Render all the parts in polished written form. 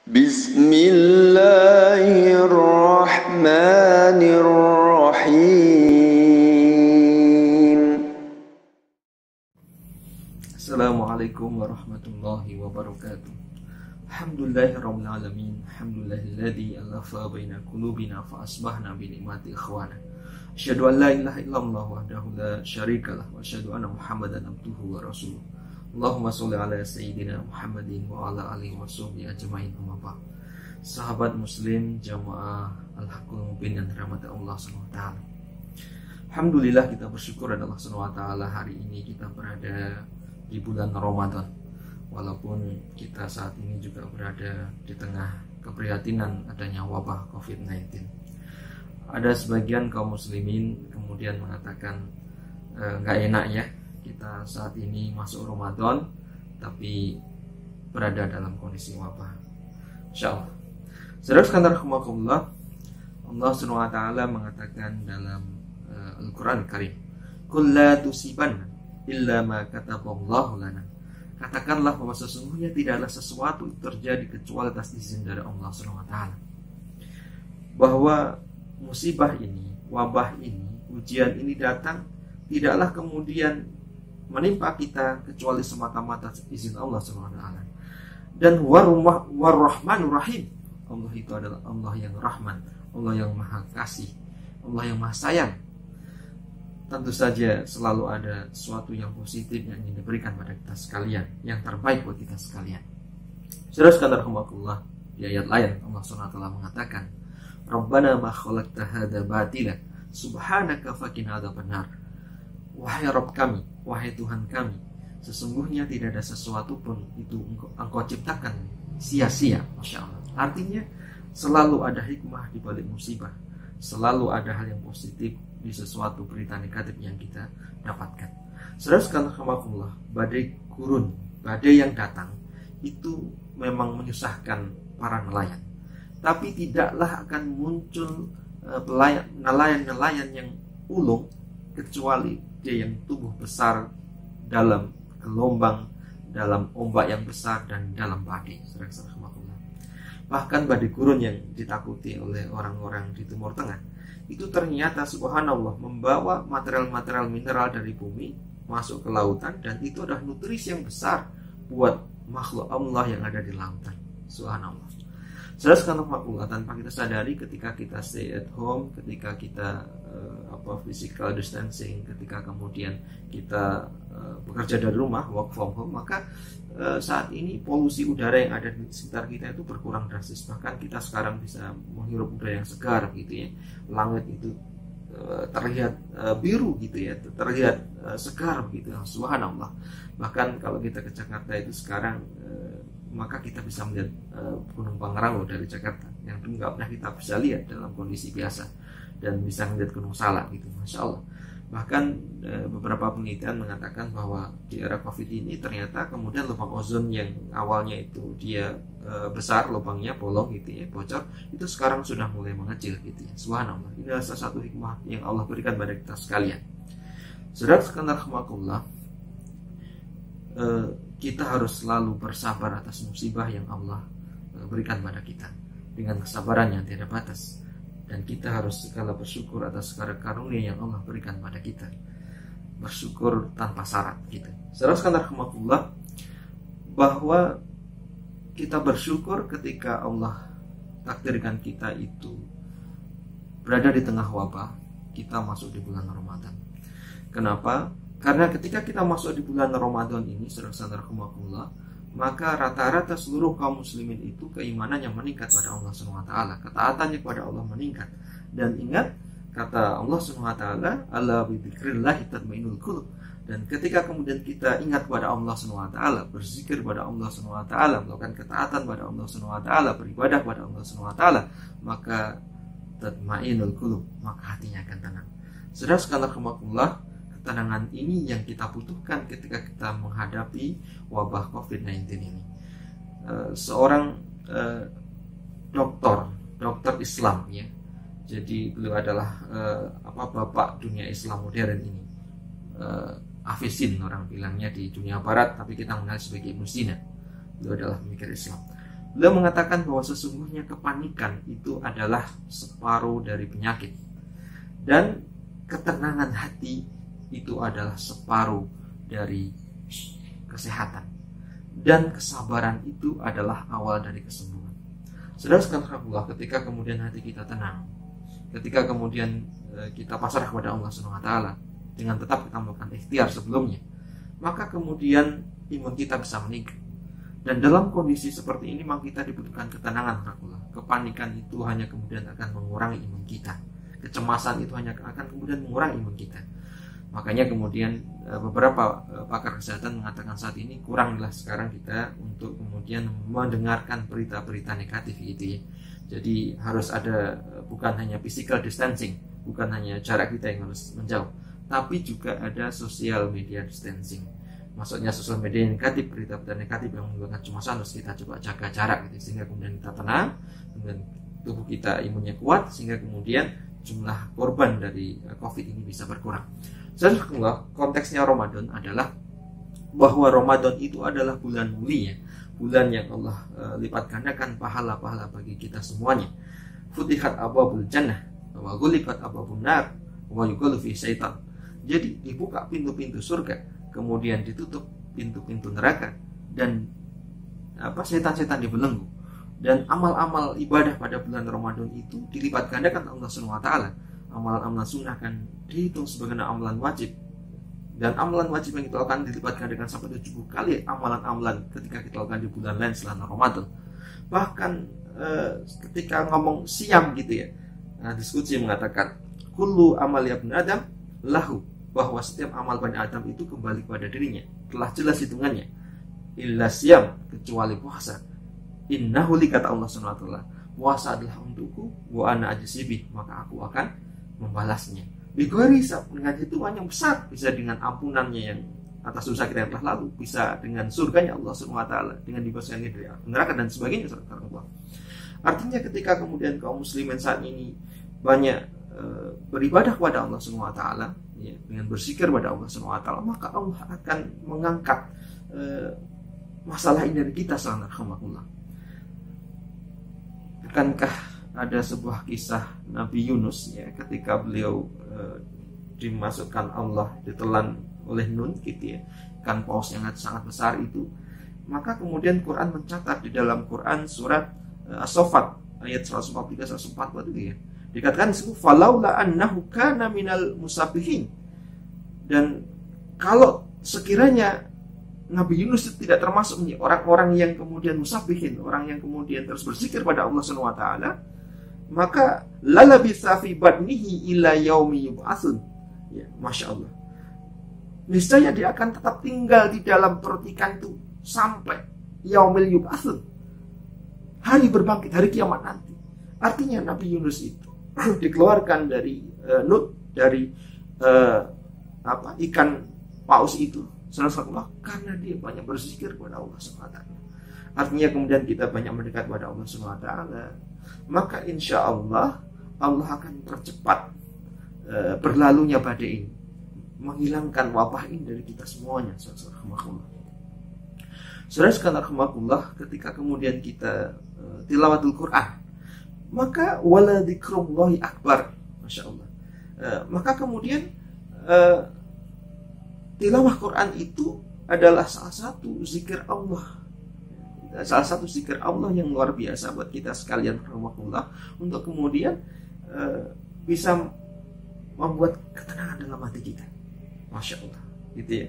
Bismillahirrahmanirrahim. Assalamualaikum warahmatullahi wabarakatuh. Alhamdulillahirabbil alamin. Alhamdulillahilladzi alafa baina qulubina fa asbahna bi ni'mati ikhwana. Asyhadu an la ilaha illallah wahdahu la syarikalah wa asyhadu anna Muhammadan abduhu wa rasuluh. Allahumma shalli ala sayyidina Muhammadin wa ala alihi washabbihi ajmain. Amma ba'd. Sahabat muslim jamaah Al-Haqqul Mubin yang dirahmati Allah SWT. Alhamdulillah, kita bersyukur kepada Allah SWT hari ini kita berada di bulan Ramadan. Walaupun kita saat ini juga berada di tengah keprihatinan adanya wabah COVID-19. Ada sebagian kaum muslimin kemudian mengatakan nggak enak ya, kita saat ini masuk Ramadan tapi berada dalam kondisi wabah. Insyaallah. Saudara sekalian rahimakumullah, Allah SWT mengatakan dalam Al-Quran Karim, "Qul la tusibanna illa ma kataballahu lana." Katakanlah bahwa sesungguhnya tidaklah sesuatu itu terjadi kecuali atas izin dari Allah SWT. Bahwa musibah ini, wabah ini, ujian ini datang tidaklah kemudian menimpa kita kecuali semata-mata izin Allah SWT. Dan War-Rahmanur Rahim, Allah itu adalah Allah yang Rahman, Allah yang Maha Kasih, Allah yang Maha Sayang. Tentu saja selalu ada sesuatu yang positif yang ingin diberikan pada kita sekalian, yang terbaik buat kita sekalian. Saudara sekalian rahimakumullah, di ayat lain Allah SWT mengatakan, "Rabbana ma khalaqta hadza batila, subhanaka faqina adzabannar." Wahai Rabb kami, wahai Tuhan kami, sesungguhnya tidak ada sesuatu pun itu engkau ciptakan sia-sia. Masya Allah. Artinya selalu ada hikmah di balik musibah, selalu ada hal yang positif di sesuatu berita negatif yang kita dapatkan. Saudara sekalian rahimakumullah, badai gurun, badai yang datang itu memang menyusahkan para nelayan. Tapi tidaklah akan muncul nelayan-nelayan yang ulung kecuali dia yang tumbuh besar dalam gelombang, dalam ombak yang besar dan dalam badai. Saudara sekalian rahimakumullah. Bahkan badai gurun yang ditakuti oleh orang-orang di Timur Tengah itu ternyata subhanallah membawa material-material mineral dari bumi masuk ke lautan, dan itu adalah nutrisi yang besar buat makhluk Allah yang ada di lautan. Subhanallah. Saudara sekalian rahimakumullah, tanpa kita sadari ketika kita stay at home, ketika kita physical distancing, ketika kemudian kita bekerja dari rumah, work from home, maka saat ini polusi udara yang ada di sekitar kita itu berkurang drastis. Bahkan kita sekarang bisa menghirup udara yang segar gitu ya. Langit itu terlihat biru gitu ya, terlihat segar gitu. Subhanallah. Bahkan kalau kita ke Jakarta itu sekarang maka kita bisa melihat Gunung Pangrango dari Jakarta yang dulu nggak pernah kita bisa lihat dalam kondisi biasa, dan bisa melihat Gunung Salak gitu. Masya Allah. Bahkan beberapa penelitian mengatakan bahwa di era COVID ini ternyata kemudian lubang ozon yang awalnya itu dia besar, lubangnya bolong gitu ya, bocor, itu sekarang sudah mulai mengecil gitu ya. Subhanallah. Ini adalah salah satu hikmah yang Allah berikan pada kita sekalian. Saudara sekalian rahimakumullah, kita harus selalu bersabar atas musibah yang Allah berikan pada kita dengan kesabaran yang tidak batas. Dan kita harus segala bersyukur atas karunia yang Allah berikan pada kita. Bersyukur tanpa syarat gitu. Saudara sekalian rahimakumullah, bahwa kita bersyukur ketika Allah takdirkan kita itu berada di tengah wabah, kita masuk di bulan Ramadan. Kenapa? Karena ketika kita masuk di bulan Ramadan ini, saudara sekalian rahimakumullah, maka rata-rata seluruh kaum muslimin itu keimanannya meningkat pada Allah SWT, ketaatannya kepada Allah meningkat. Dan ingat kata Allah SWT, "Ala bidzikrillahi tatmainnul qulub." Dan ketika kemudian kita ingat kepada Allah SWT, berzikir kepada Allah SWT, melakukan ketaatan pada Allah SWT, beribadah kepada Allah SWT, maka tatmainnul qulub, maka hatinya akan tenang. Saudara sekalian rahimakumullah, ketenangan ini yang kita butuhkan ketika kita menghadapi wabah COVID-19 ini. Seorang dokter Islam ya, jadi beliau adalah bapak dunia Islam modern ini, Avicenna orang bilangnya di dunia barat, tapi kita mengenal sebagai Ibnu Sina. Beliau adalah pemikir Islam. Beliau mengatakan bahwa sesungguhnya kepanikan itu adalah separuh dari penyakit, dan ketenangan hati itu adalah separuh dari kesehatan, dan kesabaran itu adalah awal dari kesembuhan. Saudara-saudara, ketika kemudian hati kita tenang, ketika kemudian kita pasrah kepada Allah SWT dengan tetap kita melakukan ikhtiar sebelumnya, maka kemudian imun kita bisa meningkat. Dan dalam kondisi seperti ini memang kita dibutuhkan ketenangan. Kepanikan itu hanya kemudian akan mengurangi imun kita, kecemasan itu hanya akan kemudian mengurangi imun kita. Makanya kemudian beberapa pakar kesehatan mengatakan saat ini kuranglah sekarang kita untuk kemudian mendengarkan berita-berita negatif gitu ya. Jadi harus ada bukan hanya physical distancing, bukan hanya jarak kita yang harus menjauh, tapi juga ada social media distancing. Maksudnya sosial media yang negatif, berita-berita negatif yang menimbulkan kecemasan, harus kita coba jaga jarak gitu, sehingga kemudian kita tenang, kemudian tubuh kita imunnya kuat, sehingga kemudian jumlah korban dari COVID ini bisa berkurang. Sebenarnya konteksnya Ramadan adalah bahwa Ramadan itu adalah bulan mulia, bulan yang Allah lipat gandakan pahala-pahala bagi kita semuanya. Futihat abwabul jannah wa ghuliqat abwabun nar wa yughlu fi syaitan. Jadi dibuka pintu-pintu surga, kemudian ditutup pintu-pintu neraka, dan setan-setan dibelenggu. Dan amal-amal ibadah pada bulan Ramadan itu dilipat gandakan Allah SWT. Amalan-amalan sunnah kan dihitung sebagai amalan wajib, dan amalan wajib yang kita lakukan dilipat gandakan sampai 70 kali amalan-amalan ketika kita lakukan di bulan lain selain Ramadan. Bahkan ketika ngomong siam gitu ya, diskusi mengatakan kullu amal ibn Adam lahu, bahwa setiap amal Bani Adam itu kembali kepada dirinya, telah jelas hitungannya, illa siam, kecuali puasa. Innahu li, kata Allah SWT, puasa adalah untukku, wa ana ajzibi, maka aku akan membalasnya. Bigori hisab, dengan hitungan yang besar, bisa dengan ampunannya yang atas dosa kita yang telah lalu, bisa dengan surganya Allah SWT, dengan dibebaskannya dari neraka dan sebagainya. Artinya ketika kemudian kaum muslimin saat ini banyak beribadah kepada Allah SWT, ya, dengan berzikir kepada Allah SWT, maka Allah akan mengangkat masalah ini dari kita. Alhamdulillah. Bukankah ada sebuah kisah Nabi Yunus ya, ketika beliau dimasukkan Allah, ditelan oleh Nun gitu ya, ikan paus yang sangat besar itu. Maka kemudian Quran mencatat di dalam Quran surat As-Saffat ayat 143-144 itu ya, dikatakan falaula annahu kana minal musabbihin. Dan kalau sekiranya Nabi Yunus itu tidak termasuk orang-orang yang kemudian musabbihin, orang yang kemudian terus berzikir pada Allah SWT, maka lalabitha fi badnihi ila yaumi yub'atsun. Ya, Masya Allah. Niscaya dia akan tetap tinggal di dalam perut ikan itu sampai yaumil yub'atsun, hari berbangkit, hari kiamat nanti. Artinya Nabi Yunus itu dikeluarkan dari ikan paus itu karena dia banyak berzikir kepada Allah SWT. Artinya kemudian kita banyak mendekat kepada Allah SWT, maka insya Allah Allah akan percepat berlalunya badai ini, menghilangkan wabah ini dari kita semuanya. Saudara-saudara, ketika kemudian kita tilawatul Quran, maka wala dzikrullahi akbar, Masya Allah. Maka kemudian tilawah Quran itu adalah salah satu zikir Allah, salah satu zikir Allah yang luar biasa buat kita sekalian, rahmatullah, untuk kemudian bisa membuat ketenangan dalam hati kita. Masya Allah, gitu ya.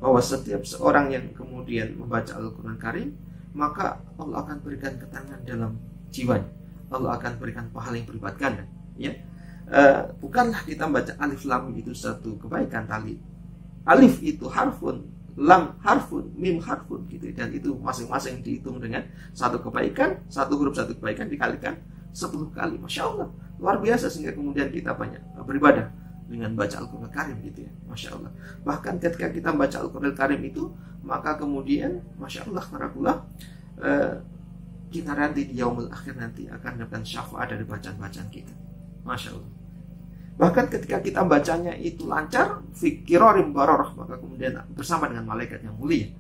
Bahwa setiap seorang yang kemudian membaca Al-Quran Karim, maka Allah akan berikan ketenangan dalam jiwanya. Allah akan berikan pahala yang berlipat ganda. Ya, bukanlah kita baca alif lam itu satu kebaikan tali. Alif itu harfun, lam harfun, mim harfun gitu, dan itu masing-masing dihitung dengan satu kebaikan, satu huruf satu kebaikan dikalikan 10 kali. Masya Allah, luar biasa, sehingga kemudian kita banyak beribadah dengan baca Al-Quran Karim gitu ya. Masya Allah. Bahkan ketika kita baca Al-Quran Karim itu, maka kemudian Masya Allah, kita nanti di yaumul akhir nanti akan mendapatkan syafaat dari bacaan-bacaan kita. Masya Allah. Bahkan ketika kita bacanya itu lancar, fi kirorim barorah, maka kemudian bersama dengan malaikat yang mulia.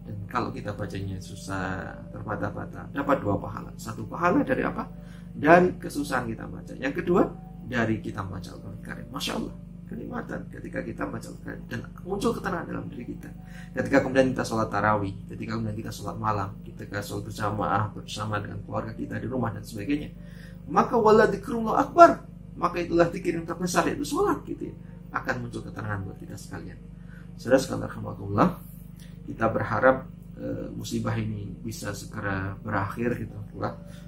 Dan kalau kita bacanya susah, terbata-bata, dapat 2 pahala. 1 pahala dari apa? Dari kesusahan kita baca. Yang kedua, dari kita membaca Al-Quran Karim. Masya Allah, kenikmatan ketika kita baca Al-Quran dan muncul ketenangan dalam diri kita. Ketika kemudian kita sholat tarawih, ketika kemudian kita sholat malam, ketika sholat berjamaah bersama dengan keluarga kita di rumah dan sebagainya, maka wala dzikrullah akbar, maka itulah zikir yang terbesar, yaitu sholat gitu ya. Akan muncul ketenangan buat kita sekalian. Saudara sekalian rahmatullah, kita berharap musibah ini bisa segera berakhir gitu.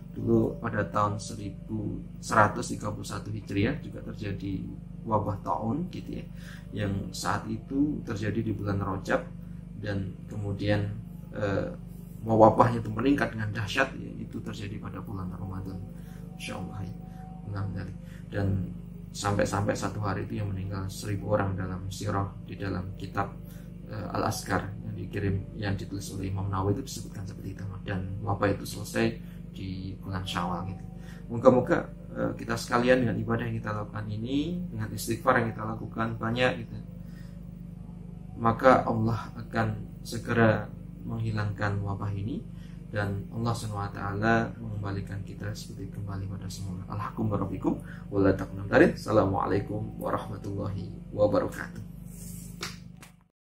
Dulu pada tahun 1131 Hijriah juga terjadi wabah taun gitu ya, yang saat itu terjadi di bulan Rajab, dan kemudian wabahnya itu meningkat dengan dahsyat ya, itu terjadi pada bulan Ramadan. Insyaallah ya. Dan sampai satu hari itu yang meninggal 1000 orang dalam sirah di dalam kitab Al-Askar yang ditulis oleh Imam Nawawi itu disebutkan seperti itu. Dan wabah itu selesai di bulan Syawal gitu. Moga-moga kita sekalian dengan ibadah yang kita lakukan ini, dengan istighfar yang kita lakukan banyak gitu, maka Allah akan segera menghilangkan wabah ini, dan Allah SWT mengembalikan kita seperti kembali pada semula. Assalamualaikum warahmatullahi wabarakatuh.